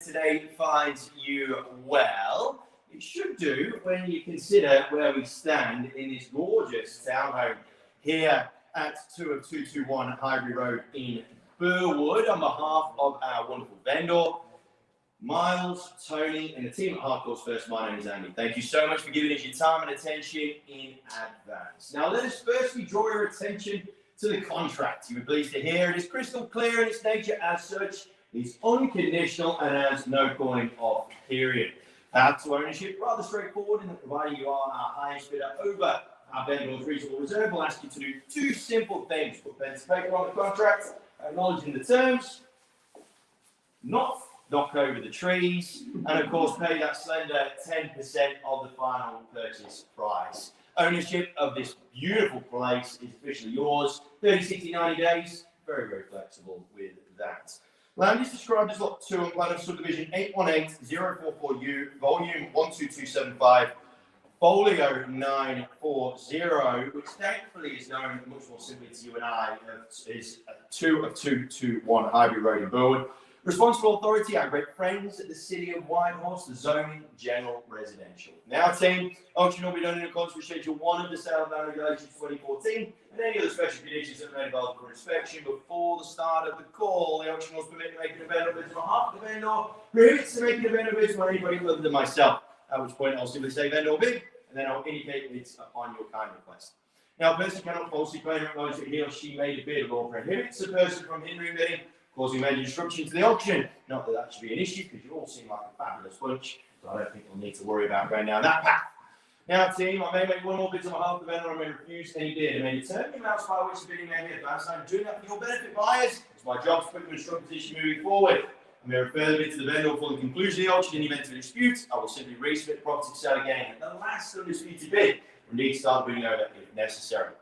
today finds you well. It should do when you consider where we stand in this gorgeous townhome here at 2 of 221 Highbury Road in Burwood. On behalf of our wonderful vendor, Miles, Tony, and the team at Hardcore's First, my name is Andy. Thank you so much for giving us your time and attention in advance. Now, let us firstly draw your attention to the contract. You'll be pleased to hear it is crystal clear in its nature as such. It's unconditional and has no calling off period. Path to ownership, rather straightforward in that providing you are our highest bidder over our vendor's reasonable reserve, we'll ask you to do two simple things. Put pen to paper on the contract, acknowledging the terms, not knock over the trees, and of course pay that slender 10% of the final purchase price. Ownership of this beautiful place is officially yours. 30, 60, 90 days, very, very flexible with that. Land is described as Lot 2 on plan of subdivision 818044U, volume 12275, folio 940, which thankfully is known much more simply to you and I, is 2 of 221 Highbury Road in Burwood. Responsible authority, our great friends at the City of Whitehorse, the zoning general residential. Now, team, auction will be done in accordance with Schedule 1 of the Sale of Land Regulations 2014 and any other special conditions that may involve for inspection. Before the start of the call, the auction was permitted to make an event of bids on behalf of the vendor, prohibits to make an event of bids on anybody other than myself, at which point I'll simply say vendor bid, and then I'll indicate bids upon your kind request. Now, a person cannot falsely claim or acknowledge that he or she made a bid or prohibits a person from hindering bidding, causing major disruption to the auction. Not that that should be an issue, because you all seem like a fabulous bunch, so I don't think we'll need to worry about going down that path. Now, team, I may make one more bid on behalf of the vendor, I may refuse any bid. I may determine the amounts by which the bidding may be advanced. I'm doing that for your benefit, buyers. It's my job to put you in a strong position moving forward. I may refer the bid to the vendor for the conclusion of the auction. In the event of a dispute, I will simply resubmit the property to sell again at the last undisputed bid, or indeed start bidding over if necessary.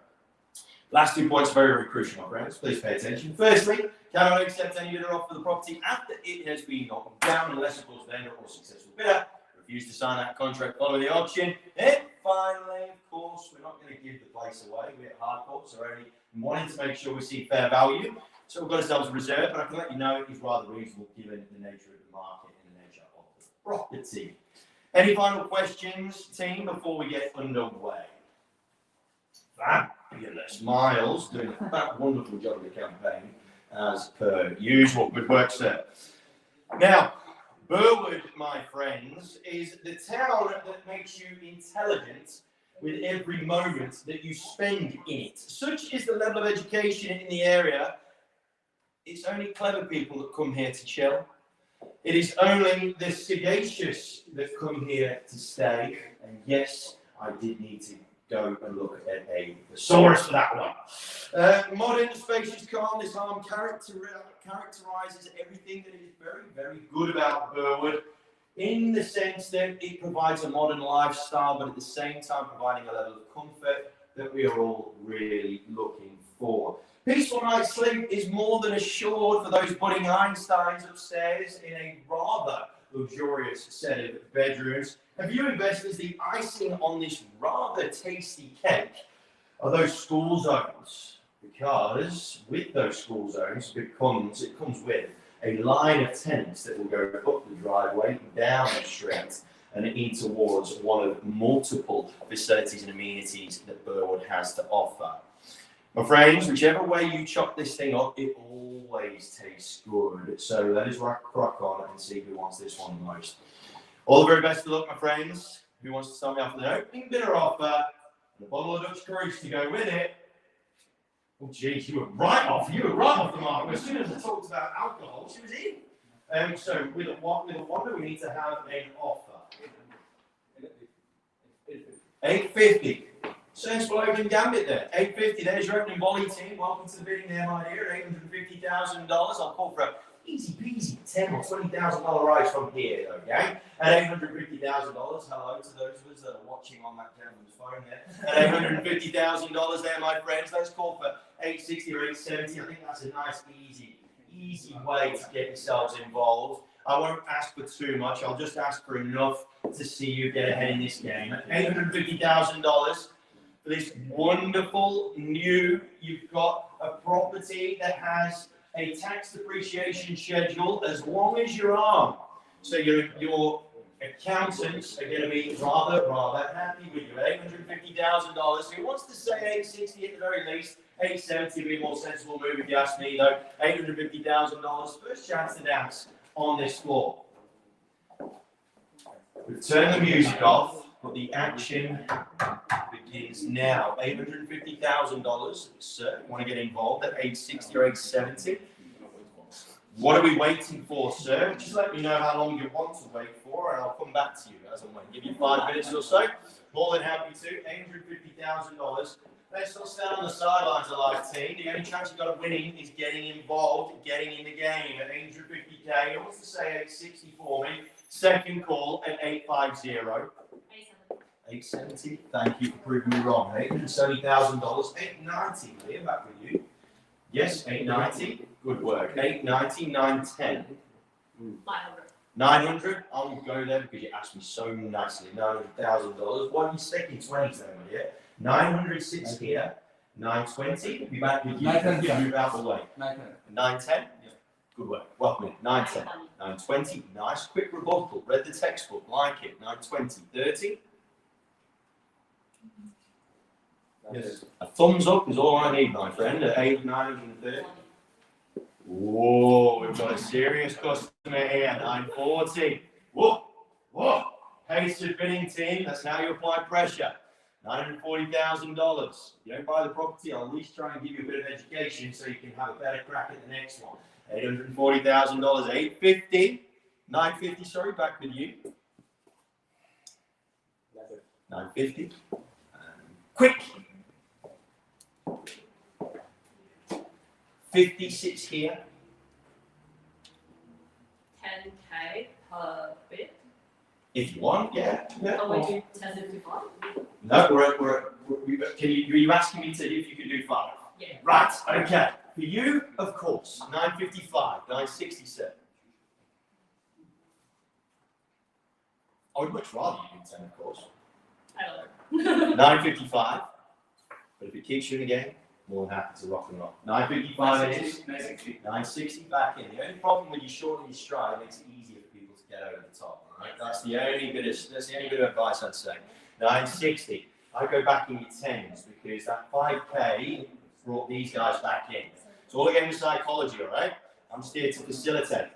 Last 2 points are very, very crucial, my friends. Please pay attention. Firstly, cannot accept any bidder offer for the property after it has been knocked down unless, of course, vendor or successful bidder refuse to sign that contract following the auction. And finally, of course, we're not going to give the place away. We're at Hardcore, so we're only wanting to make sure we see fair value. So we've got ourselves a reserve, but I can let you know it is rather reasonable given the nature of the market and the nature of the property. Any final questions, team, before we get underway? Fabulous. Miles doing a wonderful job of the campaign, as per usual. Good work, sir. Now, Burwood, my friends, is the town that makes you intelligent with every moment that you spend in it. Such is the level of education in the area. It's only clever people that come here to chill. It is only the sagacious that come here to stay. And yes, I did need to go and look at a thesaurus for that one. Modern, spacious, calm, disarm characterizes everything that is very, very good about Burwood, in the sense that it provides a modern lifestyle, but at the same time providing a level of comfort that we are all really looking for. Peaceful night's sleep is more than assured for those budding Einsteins upstairs in a rather luxurious set of bedrooms. And for you investors, the icing on this rather tasty cake are those school zones, because with those school zones it comes with a line of tenants that will go up the driveway, down the street, and in towards one of multiple facilities and amenities that Burwood has to offer. My friends, whichever way you chop this thing up, it always tastes good. So let us crack on and see who wants this one the most. All the very best of luck, my friends. Who wants to start me off with an opening bidder offer and a bottle of Dutch Courage to go with it? Oh, geez, you were right off the mark. As soon as I talked about alcohol, she was in. So with a wonder, we need to have an offer. 850. Sensible opening gambit there. 850. There's your opening volley, team. Welcome to the bidding there, my dear. $850,000. I'll call for a easy peasy $10,000 or $20,000 rise from here, okay? At $850,000, hello to those of us that are watching on that gentleman's phone there. At $850,000 there, my friends. Let's call for 860 or 870. I think that's a nice, easy way to get yourselves involved. I won't ask for too much. I'll just ask for enough to see you get ahead in this game. At $850,000 for this wonderful new, you've got a property that has a tax depreciation schedule as long as your arm. So your accountants are going to be rather happy with you at $850,000. Who wants to say 860 at the very least? 870 would be a more sensible move if you ask me, though. $850,000. First chance to dance on this floor. Turn the music off, but the action begins now. $850,000. Sir, you want to get involved at 860 or 870? What are we waiting for, sir? Just let me know how long you want to wait for, and I'll come back to you as and when. Give you 5 minutes or so. More than happy to. $850,000. Let's not stand on the sidelines, alive team. The only chance you've got of winning is getting involved, getting in the game at 850K. Who wants to say 860 for me? Second call at 850. 870. Thank you for proving me wrong. $870,000. 890. Clear back with you. Yes, 890. Good work. 890, 910. 900. I'll go there because you asked me so nicely. $900,000. Why are you sticking 20s then, my dear? 906 here. 920. Be back with you. Move out the way. 910. Good work. Welcome in. 910. 920. Nice quick rebuttal. Read the textbook. Like it. 920. 30. Yes. A thumbs up is all I need, my friend. At 930. Whoa, we've got a serious customer here. 940. Whoa, whoa. Pace of bidding team. That's how you apply pressure. $940,000. You don't buy the property, I'll at least try and give you a bit of education so you can have a better crack at the next one. $840,000. 850. 950. Sorry, back with you. 950. Quick. 56 here. 10K per bid. If you want, yeah. Oh, we do 1055? No, are you asking me to if you can do 5? Yeah. Right, okay. For you, of course, 955, 967. I would much rather you do 10, of course. I don't know. 955. But if it keeps you in the game, more than happy to rock and roll. 955 it is. 960 back in. The only problem when you shorten your stride, it makes it easier for people to get over the top. Right? That's the only bit of advice I'd say. 960. I go back in your 10s because that 5K brought these guys back in. It's all a game of psychology, all right? I'm just here to facilitate.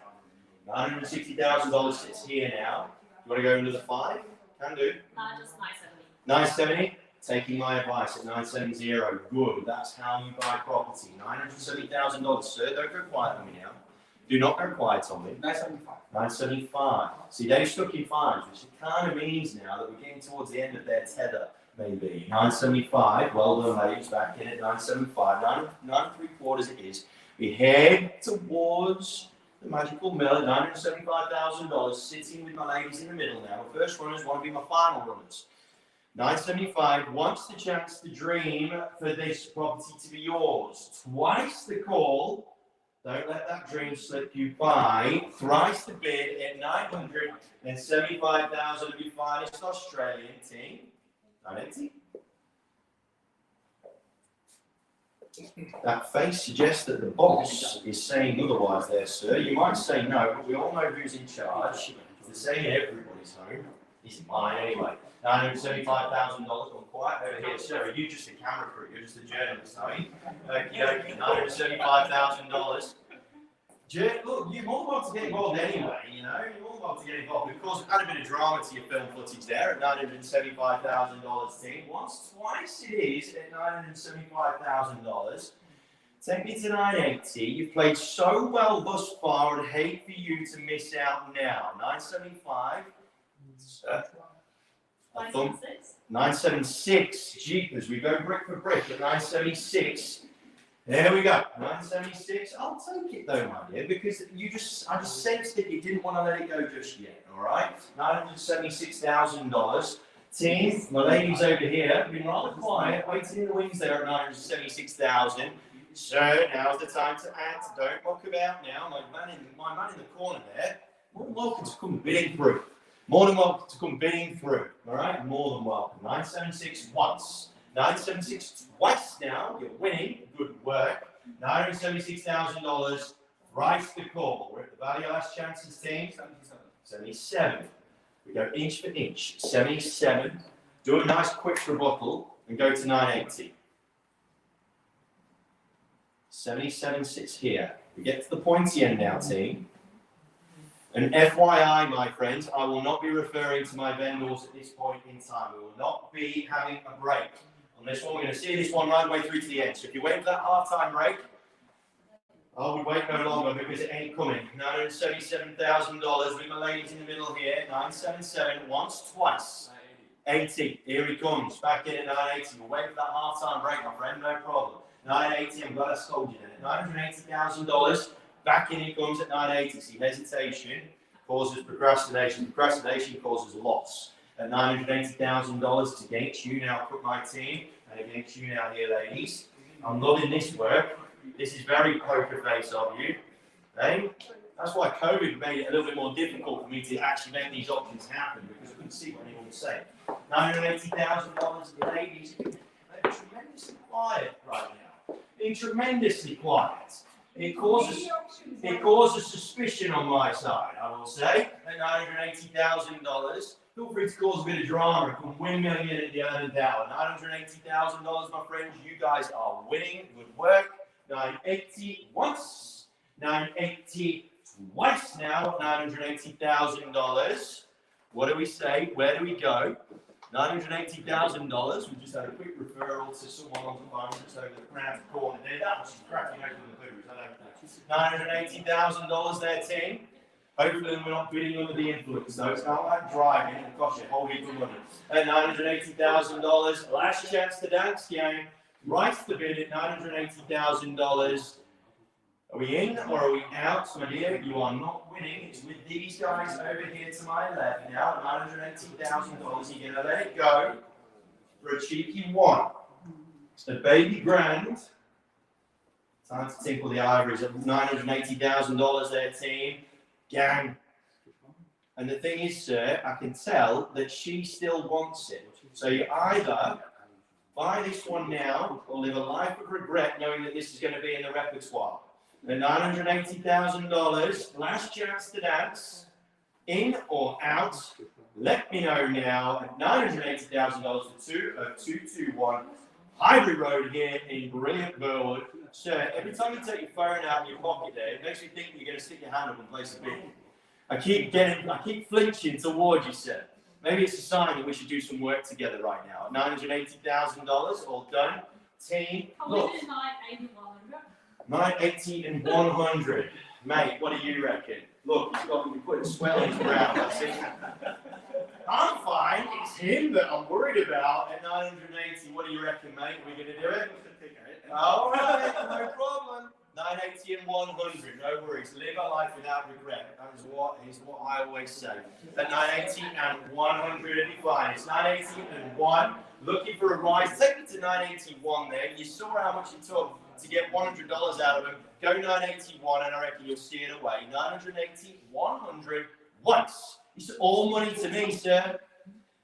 $960,000 sits here now. You want to go into the 5? Can do. Just 970. 970. Taking my advice at 970. Good. That's how you buy property. $970,000. Sir, don't go quiet on me now. Do not go quiet on me. 975. 975. See, they've stuck in 5s, which kind of means now that we're getting towards the end of their tether, maybe. 975. Well done, ladies. Back in at 975. 9.75 it is. We head towards the magical mill at $975,000, sitting with my ladies in the middle now. My first runners want to be my final runners. 975 wants the chance to dream for this property to be yours. Twice the call. Don't let that dream slip you by. Thrice the bid at 975,000 of your finest Australian team. 980. That face suggests that the boss is saying otherwise there, sir. You might say no, but we all know who's in charge. It's the same in everybody's home. It's mine anyway. $975,000 gone quiet over here. Sir, are you just a camera crew? You're just a journalist, are you? $975,000. Look, you're more than welcome to get involved anyway, you know. You're more than welcome to get involved. Of course, add a bit of drama to your film footage there at $975,000 team. Once, twice it is at $975,000. Take me to 980. You've played so well thus far, I'd hate for you to miss out now. 975. 976. 976. Jeepers, we go brick for brick at 976. There we go. 976. I'll take it though, my dear, because I just sensed that you didn't want to let it go just yet. All right. $976,000. Team, my ladies over here have been rather quiet, waiting in the wings there at 976,000. So now's the time to act. Don't muck about now. My man in the corner there. More than welcome to come bidding through. More than welcome to come bidding through. All right, more than welcome. 976 once. 976 twice now. You're winning. Good work. $976,000. Thrice the call. We're at the value last chances team. 77. We go inch for inch. 77. Do a nice quick rebuttal and go to 980. 77 sits here. We get to the pointy end now, team. And FYI, my friends, I will not be referring to my vendors at this point in time. We will not be having a break on this one. We're going to see this one right the way through to the end. So if you wait for that half-time break, I would wait no longer because it ain't coming. $977,000 with my ladies in the middle here. 977 once, twice. 80. Here he comes. Back in at 980. We'll wait for that half-time break, my friend. No problem. 980. I'm glad I scolded you there. $980,000. Back in he comes at 980. See, hesitation causes procrastination. Procrastination causes loss. At $980,000 against you now, put my team, and against you now here, ladies. I'm loving this work. This is very poker face of you. Eh? That's why COVID made it a little bit more difficult for me to actually make these options happen because I couldn't see what anyone was saying. $980,000, ladies, they're tremendously quiet right now. Being tremendously quiet. It causes suspicion on my side, I will say. At $980,000, feel free to cause a bit of drama. Come win million at the end of the hour. $980,000, my friends, you guys are winning. Good work. 980 once, 980 twice now, $980,000. What do we say? Where do we go? $980,000. We just had a quick referral to someone on the phone just over the crown corner there. That was cracking open the booze. I don't know. $980,000 there, team. Hopefully we're not bidding under the influence, though. It's not like driving and cost you a whole heap of money. At $980,000, last chance to dance game. Right to bid at $980,000. Are we in or are we out, my dear? You are not winning. It's with these guys over here to my left now. $980,000. You're going to let it go for a cheeky one. It's the baby grand. Time to tinkle the ivories at $980,000 there, team. Gang. And the thing is, sir, I can tell that she still wants it. So you either buy this one now or live a life of regret knowing that this is going to be in the repertoire. The $980,000, last chance to dance, in or out. Let me know now at $980,000 for 221 Highbury Road here in brilliant Burwood. Sir, every time you take your phone out of your pocket there, it makes me think you're going to stick your hand up and place a bid. I keep flinching towards you, sir. Maybe it's a sign that we should do some work together right now. $980,000, all done. Team, look. 980 and 100. Mate, what do you reckon? Look, he's got me putting sweat on his brow. That's it. I'm fine. It's him that I'm worried about at 980. What do you reckon, mate? Are we going to do it? All right, no problem. 980 and 100. No worries. Live a life without regret. That is what I always say. At 980 and 100, it'll be fine. It's 980 and 1. Looking for a rise. Take it to 981 there. You saw how much it took to get $100 out of him. Go 981 and I reckon you'll see it away. 980, 100 once. It's all money to me, sir.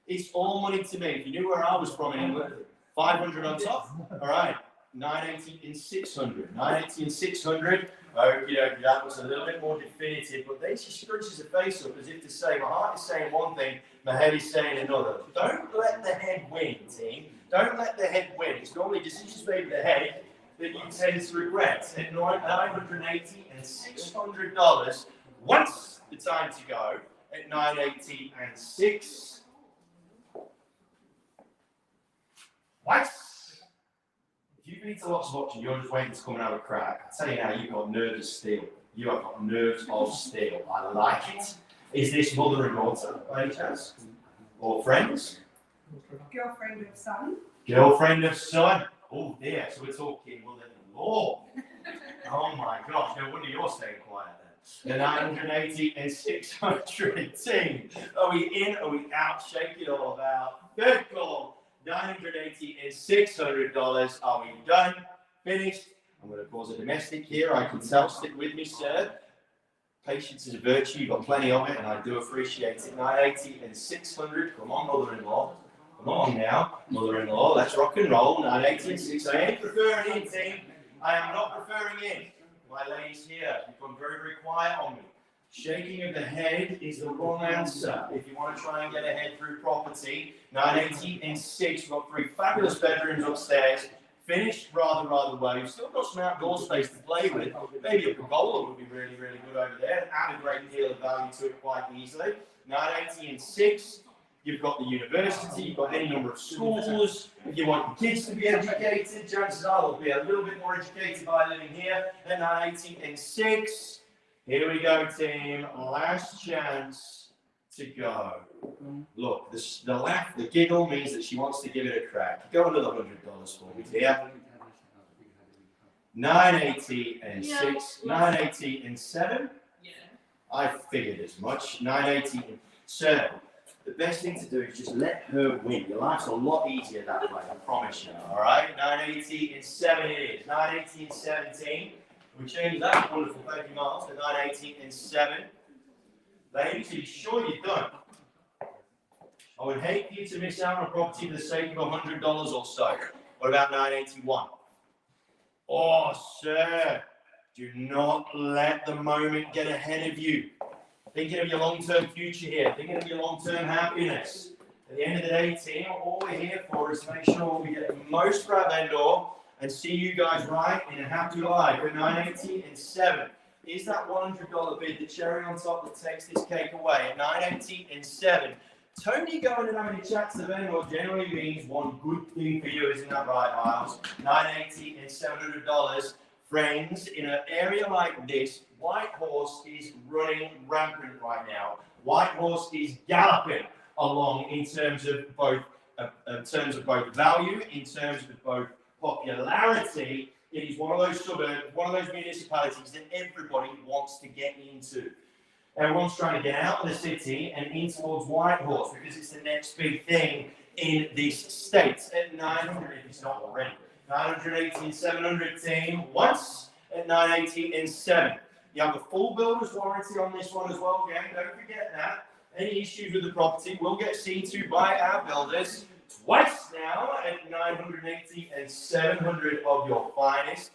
It's all money to me. If you knew where I was from in England, 500 on top. All right. 980 and 600. 980 and 600. Okay, that was a little bit more definitive, but then she scrunches her face up as if to say, my heart is saying one thing, my head is saying another. Don't let the head win, team. Don't let the head win. It's normally decisions made with the head that you tend to regret. At $980 and $600, once the time to go at 980 and 6. Once. If you've been to lots of watching, you're just waiting to come and have a crack. I tell you now, you've got nerves of steel. You have got nerves of steel. I like it. Is this mother and daughter, by any chance? Or friends? Girlfriend of son. Girlfriend of son. Oh dear, so we're talking mother-in-law. Oh my gosh, no wonder you're staying quiet then. The 980 and 600 team. Are we in? Are we out? Shake it all about. Good call. 980 and $600. Are we done? Finished? I'm going to pause a domestic here. I can tell. Stick with me, sir. Patience is a virtue. You've got plenty of it, and I do appreciate it. 980 and 600. Come on, mother-in-law. Come on now, mother-in-law. Let's rock and roll. 980 and 6. I ain't preferring in, team. I am not preferring in. My ladies here, you've gone very, very quiet on me. Shaking of the head is the wrong answer. If you want to try and get ahead through property, 980 and 6. We've got 3 fabulous bedrooms upstairs. Finished rather well. You've still got some outdoor space to play with. Maybe a pergola would be really good over there. Add a great deal of value to it quite easily. 980 and 6. You've got the university, you've got any number of schools. If you want your kids to be educated, chances are they'll be a little bit more educated by living here. Then 980 and 6. Here we go, team. Last chance to go. Look, the laugh, the giggle means that she wants to give it a crack. Go another $100 for me, dear. 980 and 6. 980 and 7. Yeah. I figured as much. 980 and 7. The best thing to do is just let her win. Your life's a lot easier that way, I promise you. All right? 980 and 7 it is. 980 and 17. We change that wonderful thank you, Miles, to 980 and 7. Ladies, are you sure you're done? I would hate for you to miss out on a property for the sake of $100 or so. What about 981? Oh, sir, do not let the moment get ahead of you. Thinking of your long-term future here, thinking of your long-term happiness. At the end of the day, team, all we're here for is to make sure we get the most for our vendor and see you guys right in a happy life. At 980 and 7. Is that $100 bid the cherry on top that takes this cake away? At 980 and 7. Tony going and having a chat to the vendor generally means one good thing for you, isn't that right, Miles? 980 and $700. Friends, in an area like this, White Horse is running rampant right now. White Horse is galloping along in terms of both value, in terms of both popularity. It is one of those suburbs, one of those municipalities that everybody wants to get into. Everyone's trying to get out of the city and in towards White Horse because it's the next big thing in this state. At 900, if it's not already. 980 and 700 team once at 980 and 7. You have a full builder's warranty on this one as well, gang. Don't forget that. Any issues with the property will get seen to by our builders twice now at 980 and 700 of your finest.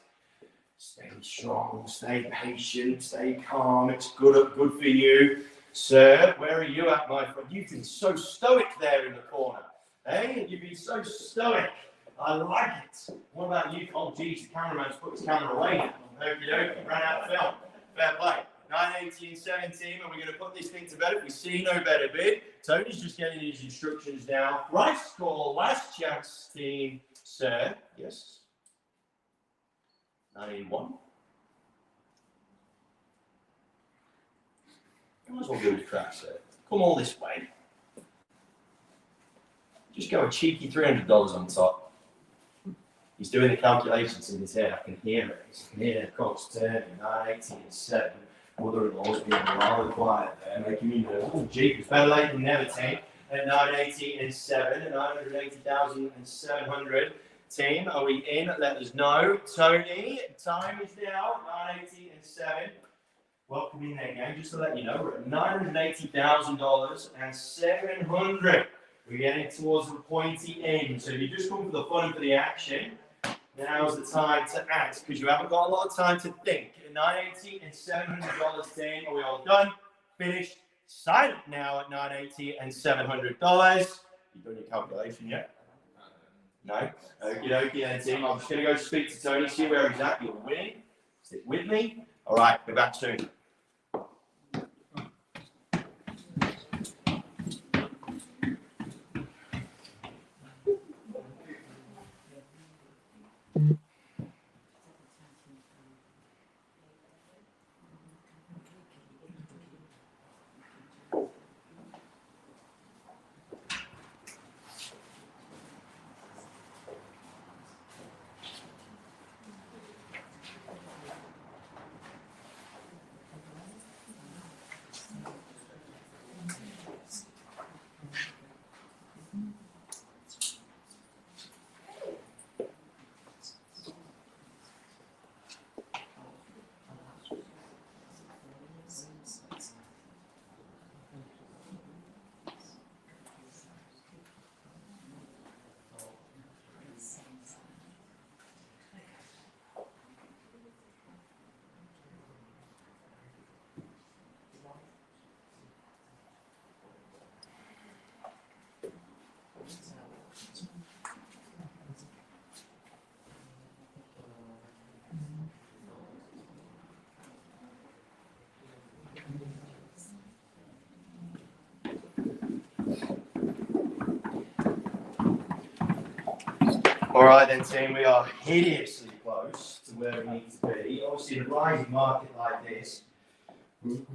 Stay strong, stay patient, stay calm. It's good for you. Sir, where are you at, my friend? You've been so stoic there in the corner. Hey, you've been so stoic. I like it. What about you? Oh, geez, the cameraman's put his camera away now. Okie dokie, ran out of film. Fair play. 980 and 17, and we're going to put this thing to bed if we see no better bid. Tony's just getting his instructions down. Right score, last chance, team. Sir, yes? 981. You might as well do the crack, sir. Come all this way. Just go a cheeky $300 on top. He's doing the calculations in his head. I can hear it. He's near cost turning. 980 and 7. Mother-in-law's being rather quiet there, making me nervous. Oh, jeepers. Better late than never, team. At 980 and 7. 980,700. Team, are we in? Let us know. Tony, time is now 980 and 7. Welcome in there, gang. Just to let you know, we're at $980,000 and 700. We're getting towards the pointy end. So if you just come for the fun and for the action, now's the time to act because you haven't got a lot of time to think. At 980 and $700 team, are we all done? Finished. Silent now at 980 and $700. You done your calculation yet? No? Okie dokie then, team. I'm just going to go speak to Tony, see where he's at. You're winning. Stick with me. All right, we're back soon. All right then, team, we are hideously close to where we need to be. Obviously, in a rising market like this,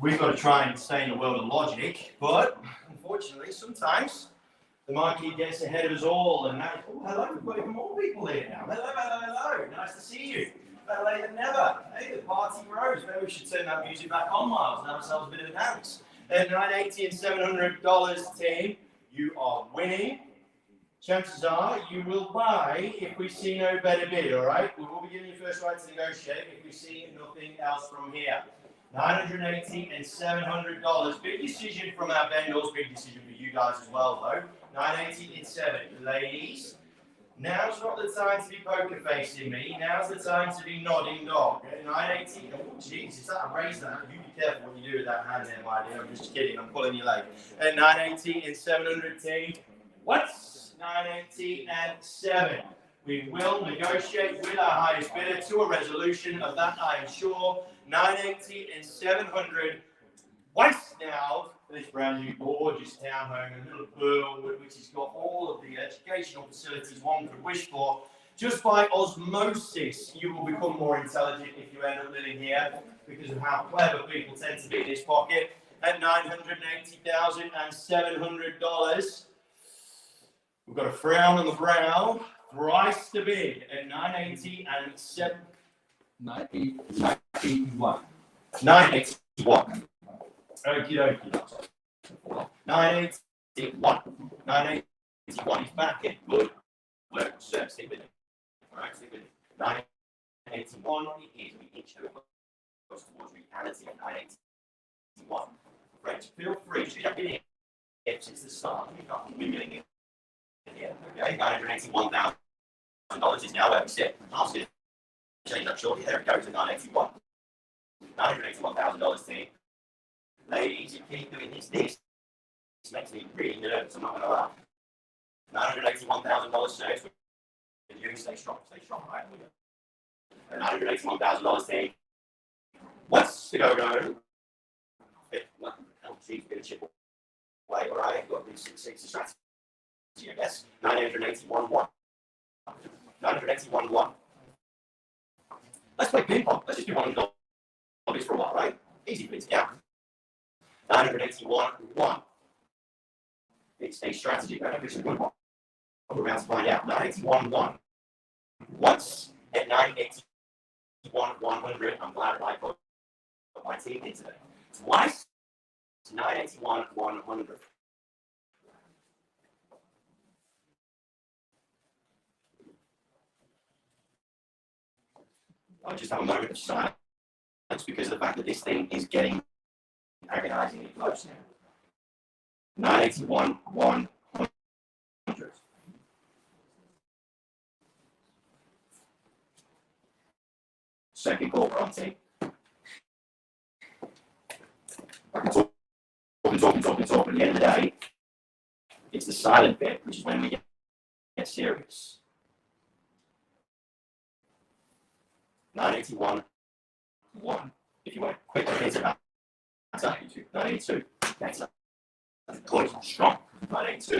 we've got to try and stay in the world of logic, but unfortunately, sometimes the market gets ahead of us all, and that, oh, hello, we've got even more people here now. Hello, hello, hello, nice to see you. Better late than never. Hey, the party grows. Maybe we should turn that music back on, Miles, and have ourselves a bit of a dance. At $980 and $700, team, you are winning. Chances are you will buy if we see no better bid, all right? We will be giving you first right to negotiate if we see nothing else from here. $980 and $700. Big decision from our vendors, big decision for you guys as well, though. $980 and $7. Ladies, now's not the time to be poker facing me. Now's the time to be nodding dog. At $980, oh jeez, is that a raise that? You be careful what you do with that hand there, my dear. I'm just kidding, I'm pulling your leg. At $980 and $700, team. What's $980 and $7? We will negotiate with our highest bidder to a resolution of that, I am sure. $980 and $700. Once now, this brand new gorgeous townhome in little Burwood, which has got all of the educational facilities one could wish for. Just by osmosis, you will become more intelligent if you end up living here because of how clever people tend to be in this pocket. At $980,700. We've got a frown on the brow. Thrice the bid at $980 and $7. 981. 981. Okie dokie. 981. 981 is back in. Good work, sir. Stick with it. All right, stick with it. 981 is we each have goes towards reality at 981. Friends, feel free to jump in here since the start. We've got wiggling in here. Okay, $981,000 is now where we sit. I'll see. Change that shortly. There it goes at 981. $981,000 team. Ladies, you keep doing this makes me really nervous. I'm not going to lie. $981,000 service. You stay strong, right? $981,000 team. What's the go? Oh, geez, bit of chip away. All right, got these 6 strategy, I guess. 981-1. 981-1. Let's play ping pong. Let's just do one of these for a while, right? Easy please, yeah. 981-1. It's a strategy. I don't think it's a good one. We're about to find out. 981-1. Once at 981-100, I'm glad I put my team in today. Twice, 981-100. I'll just have a moment of silence because of the fact that this thing is getting agonizingly close now. 981-100. Second call for on tape. I can talk. At the end of the day, it's the silent bit, which is when we get serious. 981-1. If you want to quick hit it up, that's 982. 982. That's up. That's strong. 982.